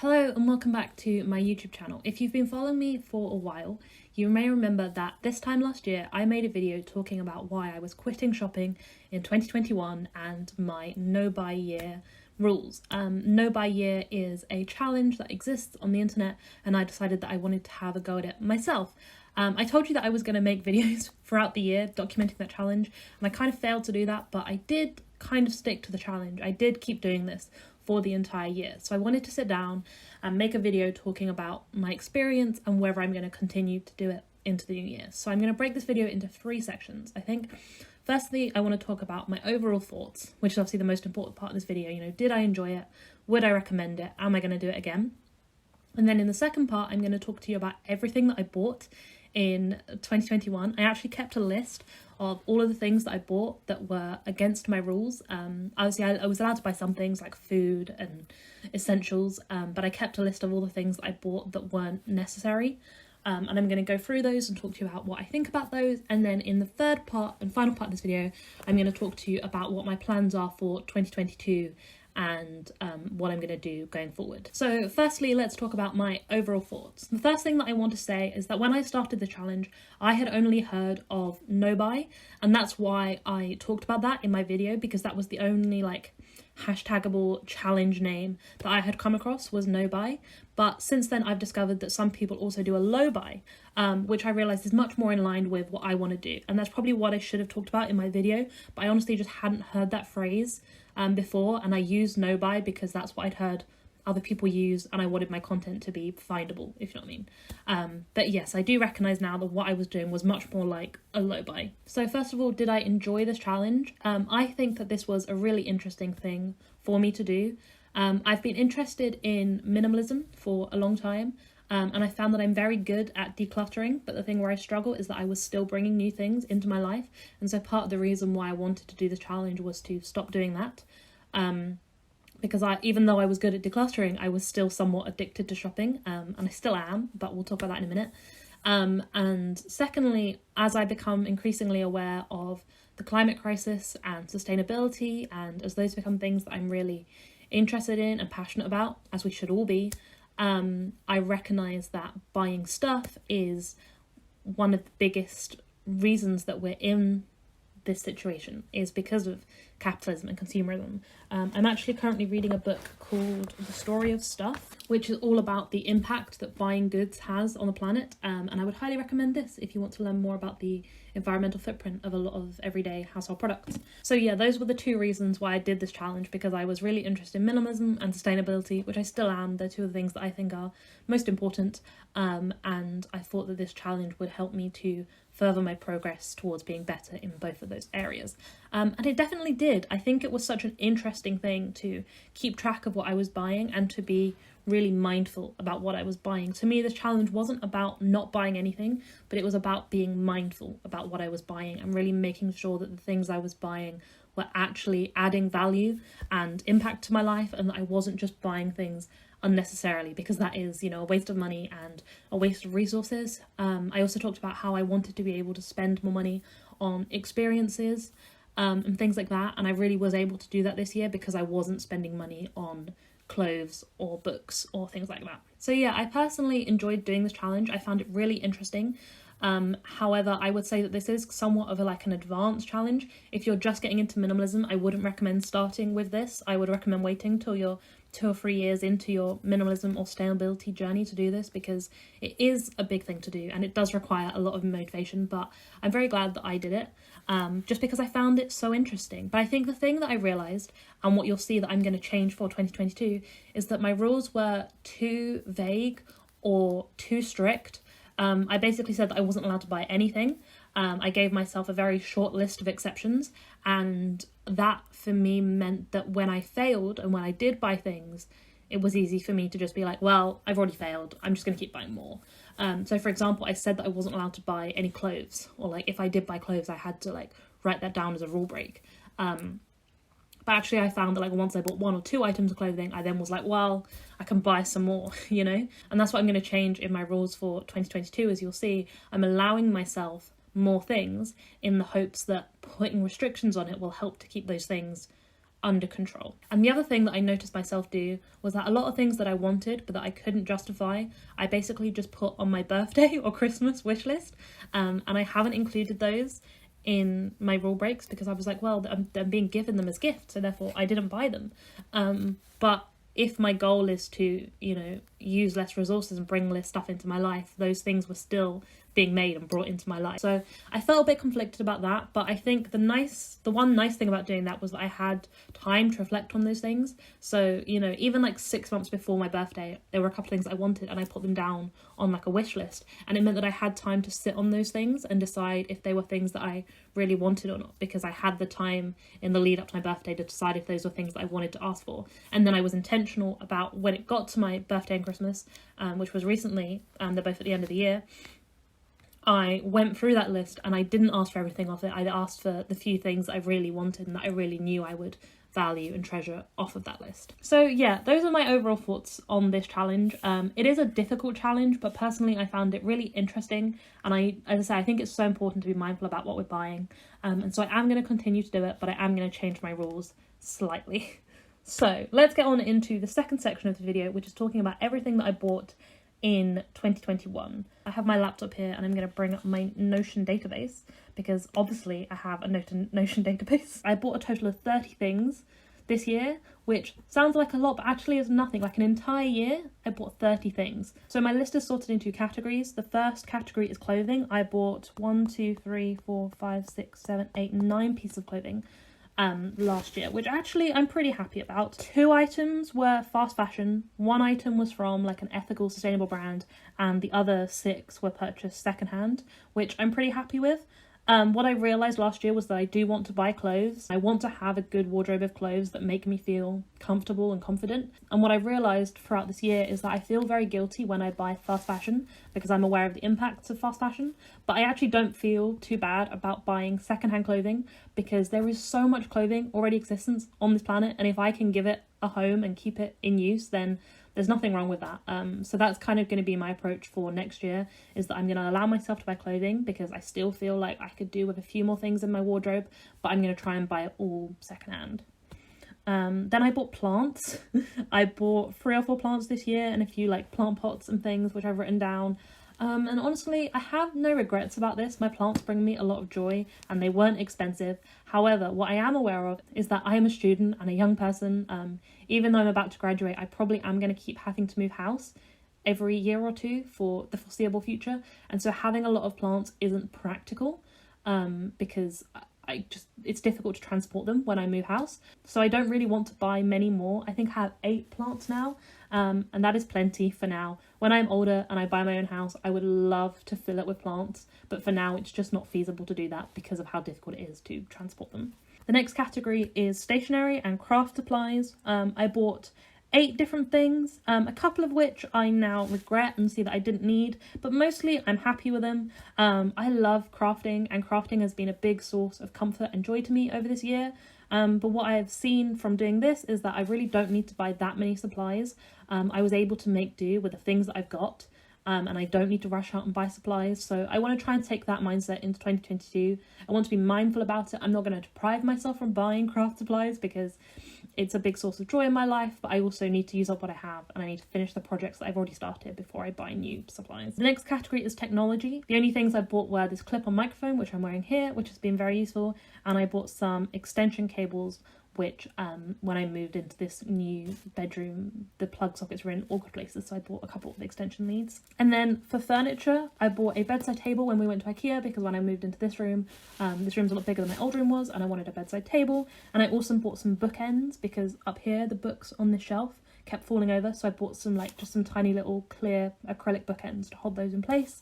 Hello and welcome back to my YouTube channel. If you've been following me for a while, you may remember that this time last year I made a video talking about why I was quitting shopping in 2021 and my no buy year rules. No buy year is a challenge that exists on the internet and I decided that I wanted to have a go at it myself. I told you that I was going to make videos throughout the year documenting that challenge, and I kind of failed to do that, but I did kind of stick to the challenge. I did keep doing this for the entire year. So I wanted to sit down and make a video talking about my experience and whether I'm going to continue to do it into the new year. So I'm going to break this video into 3 sections, I think. Firstly, I want to talk about my overall thoughts, which is obviously the most important part of this video. You know, did I enjoy it? Would I recommend it? Am I going to do it again? And then in the second part, I'm going to talk to you about everything that I bought in 2021. I actually kept a list of all of the things that I bought that were against my rules. Obviously, I was allowed to buy some things like food and essentials, but I kept a list of all the things that I bought that weren't necessary. And I'm going to go through those and talk to you about what I think about those. And then in the third part and final part of this video, I'm going to talk to you about what my plans are for 2022 and what I'm going to do going forward. So firstly, let's talk about my overall thoughts. The first thing that I want to say is that when I started the challenge, I had only heard of no buy, and that's why I talked about that in my video, because that was the only hashtagable challenge name that I had come across was no buy. But since then I've discovered that some people also do a low buy, which I realized is much more in line with what I want to do, and that's probably what I should have talked about in my video, but I honestly just hadn't heard that phrase before, and I used no buy because that's what I'd heard other people use, and I wanted my content to be findable, if you know what I mean. But yes, I do recognise now that what I was doing was much more like a low buy. So first of all, did I enjoy this challenge? I think that this was a really interesting thing for me to do. I've been interested in minimalism for a long time, and I found that I'm very good at decluttering, but the thing where I struggle is that I was still bringing new things into my life, and so part of the reason why I wanted to do the challenge was to stop doing that. Because even though I was good at decluttering, I was still somewhat addicted to shopping, and I still am, but we'll talk about that in a minute. And secondly, as I become increasingly aware of the climate crisis and sustainability, and as those become things that I'm really interested in and passionate about, as we should all be, I recognise that buying stuff is one of the biggest reasons that we're in this situation, is because of capitalism and consumerism. I'm actually currently reading a book called The Story of Stuff, which is all about the impact that buying goods has on the planet, and I would highly recommend this if you want to learn more about the environmental footprint of a lot of everyday household products. So yeah, those were the 2 reasons why I did this challenge, because I was really interested in minimalism and sustainability, which I still am. They're 2 of the things that I think are most important, and I thought that this challenge would help me to further my progress towards being better in both of those areas. And it definitely did. I think it was such an interesting thing to keep track of what I was buying and to be really mindful about what I was buying. To me, this challenge wasn't about not buying anything, but it was about being mindful about what I was buying and really making sure that the things I was buying were actually adding value and impact to my life, and that I wasn't just buying things unnecessarily, because that is, a waste of money and a waste of resources. I also talked about how I wanted to be able to spend more money on experiences and things like that, and I really was able to do that this year because I wasn't spending money on clothes or books or things like that. So yeah, I personally enjoyed doing this challenge. I found it really interesting. However, I would say that this is somewhat of an advanced challenge. If you're just getting into minimalism, I wouldn't recommend starting with this. I would recommend waiting till you're 2 or 3 years into your minimalism or sustainability journey to do this, because it is a big thing to do and it does require a lot of motivation. But I'm very glad that I did it, just because I found it so interesting. But I think the thing that I realised, and what you'll see that I'm going to change for 2022, is that my rules were too vague or too strict. I basically said that I wasn't allowed to buy anything. I gave myself a very short list of exceptions, and that for me meant that when I failed and when I did buy things, it was easy for me to just be like, well, I've already failed, I'm just going to keep buying more. So for example, I said that I wasn't allowed to buy any clothes, or if I did buy clothes, I had to write that down as a rule break. But actually I found that once I bought 1 or 2 items of clothing, I then was like, well, I can buy some more, And that's what I'm going to change in my rules for 2022. As you'll see, I'm allowing myself more things in the hopes that putting restrictions on it will help to keep those things under control. And the other thing that I noticed myself do was that a lot of things that I wanted but that I couldn't justify, I basically just put on my birthday or Christmas wish list, and I haven't included those in my rule breaks because I was like, well, I'm being given them as gifts, so therefore I didn't buy them. But if my goal is to, you know, use less resources and bring less stuff into my life, those things were still being made and brought into my life. So I felt a bit conflicted about that, but I think the one nice thing about doing that was that I had time to reflect on those things. So, you know, even like 6 months before my birthday, there were a couple of things I wanted and I put them down on like a wish list, and it meant that I had time to sit on those things and decide if they were things that I really wanted or not, because I had the time in the lead up to my birthday to decide if those were things that I wanted to ask for. And then I was intentional about when it got to my birthday and Christmas, which was recently, they're both at the end of the year, I went through that list and I didn't ask for everything off it. I asked for the few things that I really wanted and that I really knew I would value and treasure off of that list. So yeah, those are my overall thoughts on this challenge. It is a difficult challenge, but personally I found it really interesting, and as I say, I think it's so important to be mindful about what we're buying, and so I am going to continue to do it, but I am going to change my rules slightly. So let's get on into the second section of the video, which is talking about everything that I bought in 2021. I have my laptop here and I'm going to bring up my Notion database because obviously I have a Notion database. I bought a total of 30 things this year, which sounds like a lot, but actually is nothing. Like an entire year, I bought 30 things. So my list is sorted into categories. The first category is clothing. I bought 9 pieces of clothing last year, which actually I'm pretty happy about. 2 items were fast fashion, 1 item was from like an ethical, sustainable brand, and the other 6 were purchased secondhand, which I'm pretty happy with. What I realised last year was that I do want to buy clothes. I want to have a good wardrobe of clothes that make me feel comfortable and confident. And what I realised throughout this year is that I feel very guilty when I buy fast fashion because I'm aware of the impacts of fast fashion. But I actually don't feel too bad about buying secondhand clothing because there is so much clothing already existence on this planet. And if I can give it a home and keep it in use, then there's nothing wrong with that. So that's kind of going to be my approach for next year, is that I'm going to allow myself to buy clothing because I still feel like I could do with a few more things in my wardrobe, but I'm going to try and buy it all secondhand. Then I bought plants. I bought 3 or 4 plants this year and a few like plant pots and things which I've written down. And honestly, I have no regrets about this. My plants bring me a lot of joy and they weren't expensive. However, what I am aware of is that I am a student and a young person. Even though I'm about to graduate, I probably am going to keep having to move house every year or 2 for the foreseeable future. And so having a lot of plants isn't practical because it's difficult to transport them when I move house. So I don't really want to buy many more. I think I have 8 plants now. And that is plenty for now. When I'm older and I buy my own house, I would love to fill it with plants, but for now it's just not feasible to do that because of how difficult it is to transport them. The next category is stationery and craft supplies. I bought 8 different things, a couple of which I now regret and see that I didn't need, but mostly I'm happy with them. I love crafting, and crafting has been a big source of comfort and joy to me over this year. But what I have seen from doing this is that I really don't need to buy that many supplies. I was able to make do with the things that I've got, and I don't need to rush out and buy supplies. So I want to try and take that mindset into 2022. I want to be mindful about it. I'm not going to deprive myself from buying craft supplies because it's a big source of joy in my life, but I also need to use up what I have and I need to finish the projects that I've already started before I buy new supplies. The next category is technology. The only things I bought were this clip-on microphone, which I'm wearing here, which has been very useful, and I bought some extension cables which when I moved into this new bedroom, the plug sockets were in awkward places, so I bought a couple of extension leads. And then for furniture, I bought a bedside table when we went to IKEA because when I moved into this room's a lot bigger than my old room was, and I wanted a bedside table. And I also bought some bookends because up here the books on this shelf kept falling over, so I bought some just some tiny little clear acrylic bookends to hold those in place.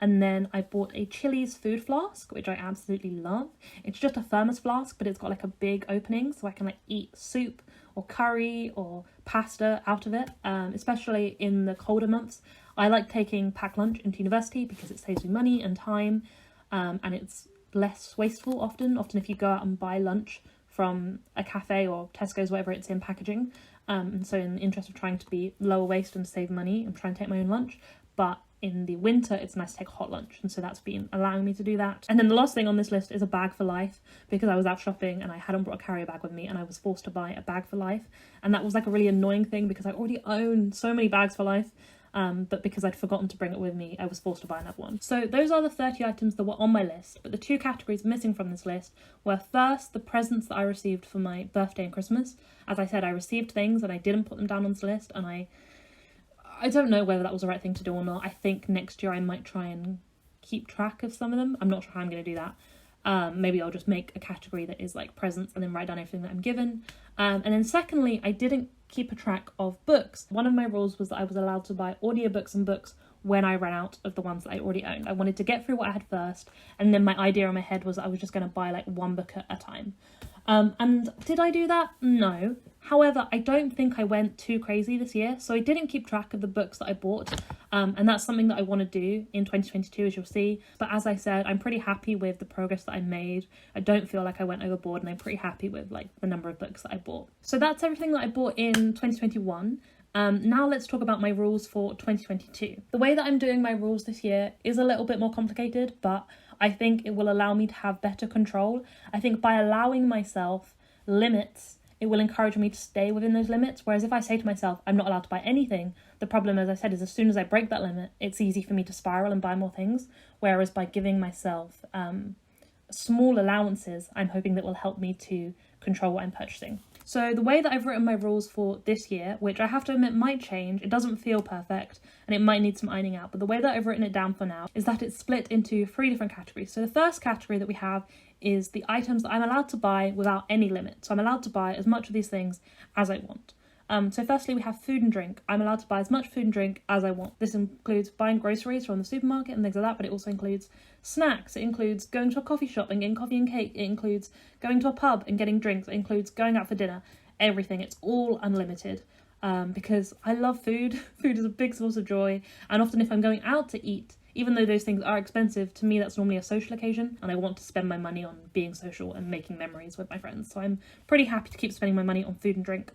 And then I bought a Chili's food flask, which I absolutely love. It's just a thermos flask, but it's got like a big opening so I can eat soup or curry or pasta out of it, especially in the colder months. I like taking packed lunch into university because it saves me money and time, and it's less wasteful often if you go out and buy lunch from a cafe or Tesco's, whatever it's in packaging. And so in the interest of trying to be lower waste and save money, I'm trying to take my own lunch. But in the winter it's nice to take a hot lunch, and so that's been allowing me to do that. And then the last thing on this list is a bag for life, because I was out shopping and I hadn't brought a carrier bag with me and I was forced to buy a bag for life, and that was like a really annoying thing because I already own so many bags for life. But because I'd forgotten to bring it with me, I was forced to buy another one. So those are the 30 items that were on my list, but the 2 categories missing from this list were, first, the presents that I received for my birthday and Christmas. As I said, I received things and I didn't put them down on this list, and I don't know whether that was the right thing to do or not. I think next year I might try and keep track of some of them. I'm not sure how I'm going to do that. Maybe I'll just make a category that is like presents and then write down everything that I'm given. And then secondly, I didn't keep a track of books. One of my rules was that I was allowed to buy audiobooks and books when I ran out of the ones that I already owned. I wanted to get through what I had first, and then my idea in my head was that I was just going to buy like one book at a time. And did I do that? No. However, I don't think I went too crazy this year, so I didn't keep track of the books that I bought, and that's something that I want to do in 2022, as you'll see. But as I said, I'm pretty happy with the progress that I made. I don't feel like I went overboard, and I'm pretty happy with like the number of books that I bought. So that's everything that I bought in 2021. Now let's talk about my rules for 2022. The way that I'm doing my rules this year is a little bit more complicated, but I think it will allow me to have better control. I think by allowing myself limits, it will encourage me to stay within those limits. Whereas if I say to myself, I'm not allowed to buy anything, the problem, as I said, is as soon as I break that limit, it's easy for me to spiral and buy more things. Whereas by giving myself small allowances, I'm hoping that will help me to control what I'm purchasing. So the way that I've written my rules for this year, which I have to admit might change, it doesn't feel perfect and it might need some ironing out, but the way that I've written it down for now is that it's split into 3 different categories. So the first category that we have is the items that I'm allowed to buy without any limit. So I'm allowed to buy as much of these things as I want. So firstly, we have food and drink. I'm allowed to buy as much food and drink as I want. This includes buying groceries from the supermarket and things like that, but it also includes snacks. It includes going to a coffee shop and getting coffee and cake. It includes going to a pub and getting drinks. It includes going out for dinner. Everything. It's all unlimited. Because I love food. Food is a big source of joy. And often if I'm going out to eat, even though those things are expensive, to me that's normally a social occasion, and I want to spend my money on being social and making memories with my friends. So I'm pretty happy to keep spending my money on food and drink.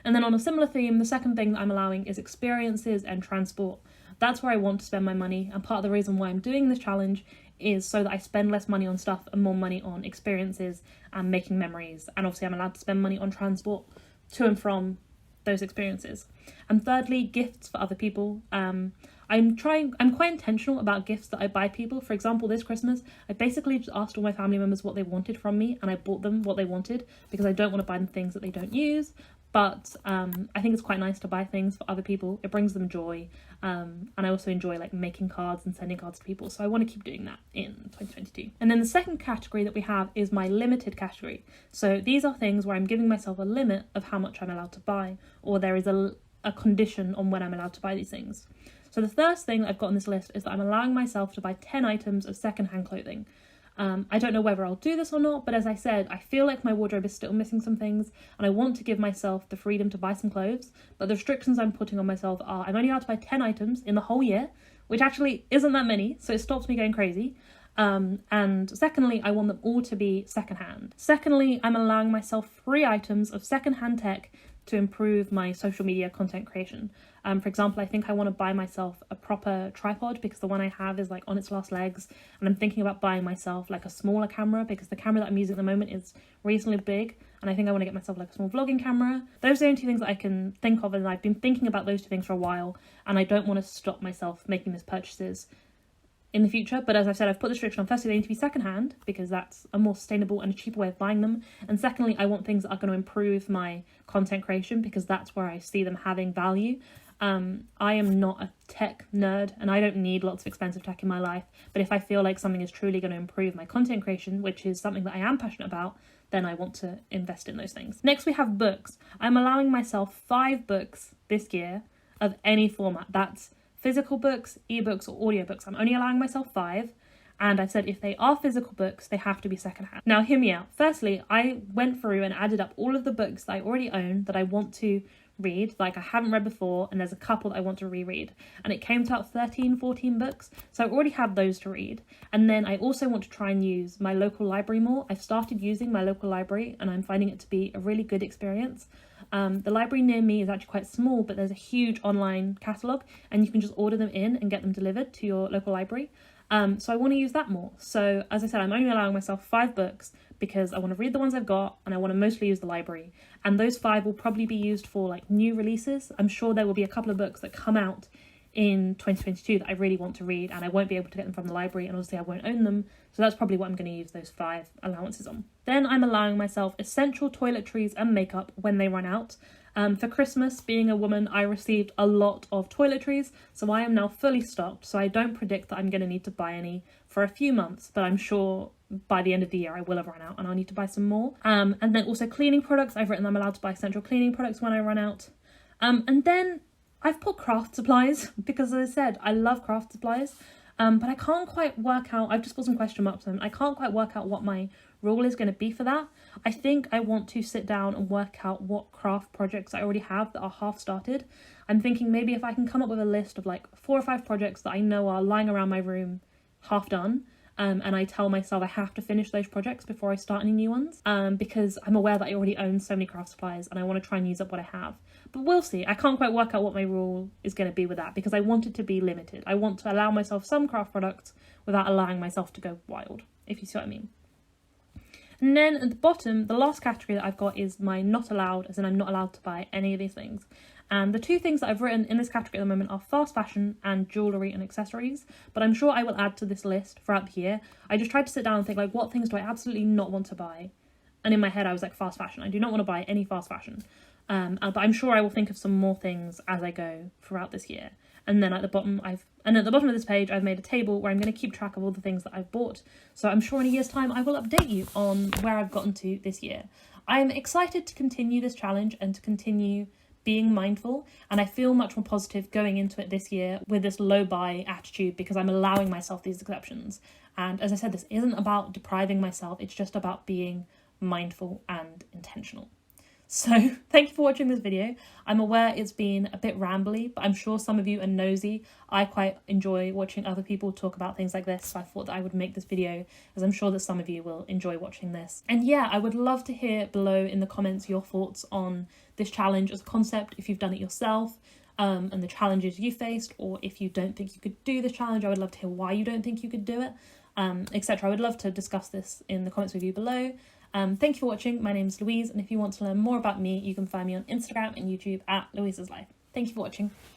And then on a similar theme, the second thing that I'm allowing is experiences and transport. That's where I want to spend my money, and part of the reason why I'm doing this challenge is so that I spend less money on stuff and more money on experiences and making memories. And obviously I'm allowed to spend money on transport to and from those experiences. And thirdly, gifts for other people. I'm quite intentional about gifts that I buy people. For example, this Christmas, I basically just asked all my family members what they wanted from me, and I bought them what they wanted because I don't want to buy them things that they don't use. But I think it's quite nice to buy things for other people. It brings them joy. And I also enjoy like making cards and sending cards to people. So I want to keep doing that in 2022. And then the second category that we have is my limited category. So these are things where I'm giving myself a limit of how much I'm allowed to buy, or there is a condition on when I'm allowed to buy these things. So the first thing that I've got on this list is that I'm allowing myself to buy 10 items of secondhand clothing. I don't know whether I'll do this or not, but as I said, I feel like my wardrobe is still missing some things, and I want to give myself the freedom to buy some clothes, but the restrictions I'm putting on myself are I'm only allowed to buy 10 items in the whole year, which actually isn't that many, so it stops me going crazy. And secondly, I want them all to be secondhand. Secondly, I'm allowing myself 3 items of secondhand tech to improve my social media content creation. For example, I think I want to buy myself a proper tripod because the one I have is like on its last legs, and I'm thinking about buying myself like a smaller camera because the camera that I'm using at the moment is reasonably big, and I think I want to get myself like a small vlogging camera. Those are the only 2 things that I can think of, and I've been thinking about those 2 things for a while, and I don't want to stop myself making these purchases in the future. But as I've said, I've put the restriction on, firstly they need to be secondhand because that's a more sustainable and a cheaper way of buying them, and secondly I want things that are going to improve my content creation because that's where I see them having value. I am not a tech nerd and I don't need lots of expensive tech in my life, but if I feel like something is truly going to improve my content creation, which is something that I am passionate about, then I want to invest in those things. Next we have books. I'm allowing myself 5 books this year of any format. That's physical books, ebooks, or audiobooks. I'm only allowing myself 5, and I've said if they are physical books, they have to be secondhand. Now hear me out. Firstly, I went through and added up all of the books that I already own that I want to read, like I haven't read before, and there's a couple that I want to reread, and it came to about 13-14 books, so I already have those to read. And then I also want to try and use my local library more. I've started using my local library and I'm finding it to be a really good experience. The library near me is actually quite small, but there's a huge online catalogue and you can just order them in and get them delivered to your local library. So I want to use that more. So as I said, I'm only allowing myself 5 books because I want to read the ones I've got and I want to mostly use the library. And those 5 will probably be used for like new releases. I'm sure there will be a couple of books that come out in 2022 that I really want to read and I won't be able to get them from the library, and obviously I won't own them, so that's probably what I'm going to use those 5 allowances on. Then I'm allowing myself essential toiletries and makeup when they run out. For Christmas, being a woman, I received a lot of toiletries, so I am now fully stocked, so I don't predict that I'm going to need to buy any for a few months, but I'm sure by the end of the year I will have run out and I'll need to buy some more. And then also cleaning products, I've written I'm allowed to buy essential cleaning products when I run out. And then I've put craft supplies because, as I said, I love craft supplies, but I can't quite work out, I've just put some question marks on them, I can't quite work out what my rule is going to be for that. I think I want to sit down and work out what craft projects I already have that are half started. I'm thinking maybe if I can come up with a list of like 4 or 5 projects that I know are lying around my room half done, and I tell myself I have to finish those projects before I start any new ones, because I'm aware that I already own so many craft supplies and I want to try and use up what I have. But we'll see. I can't quite work out what my rule is going to be with that because I want it to be limited. I want to allow myself some craft products without allowing myself to go wild, if you see what I mean. And then at the bottom, the last category that I've got is my not allowed, as in I'm not allowed to buy any of these things. And the 2 things that I've written in this category at the moment are fast fashion and jewellery and accessories, but I'm sure I will add to this list throughout the year. I just tried to sit down and think, like, what things do I absolutely not want to buy? And in my head I was like, fast fashion. I do not want to buy any fast fashion. But I'm sure I will think of some more things as I go throughout this year. And then at the bottom of this page, I've made a table where I'm going to keep track of all the things that I've bought. So I'm sure in a year's time, I will update you on where I've gotten to this year. I'm excited to continue this challenge and to continue being mindful. And I feel much more positive going into it this year with this low buy attitude because I'm allowing myself these exceptions. And as I said, this isn't about depriving myself. It's just about being mindful and intentional. So thank you for watching this video. I'm aware it's been a bit rambly, but I'm sure some of you are nosy. I quite enjoy watching other people talk about things like this, so I thought that I would make this video, as I'm sure that some of you will enjoy watching this. And yeah, I would love to hear below in the comments your thoughts on this challenge as a concept, if you've done it yourself, and the challenges you faced, or if you don't think you could do this challenge, I would love to hear why you don't think you could do it, etc. I would love to discuss this in the comments with you below. Thank you for watching. My name is Louise, and if you want to learn more about me, you can find me on Instagram and YouTube at Louise's Life. Thank you for watching.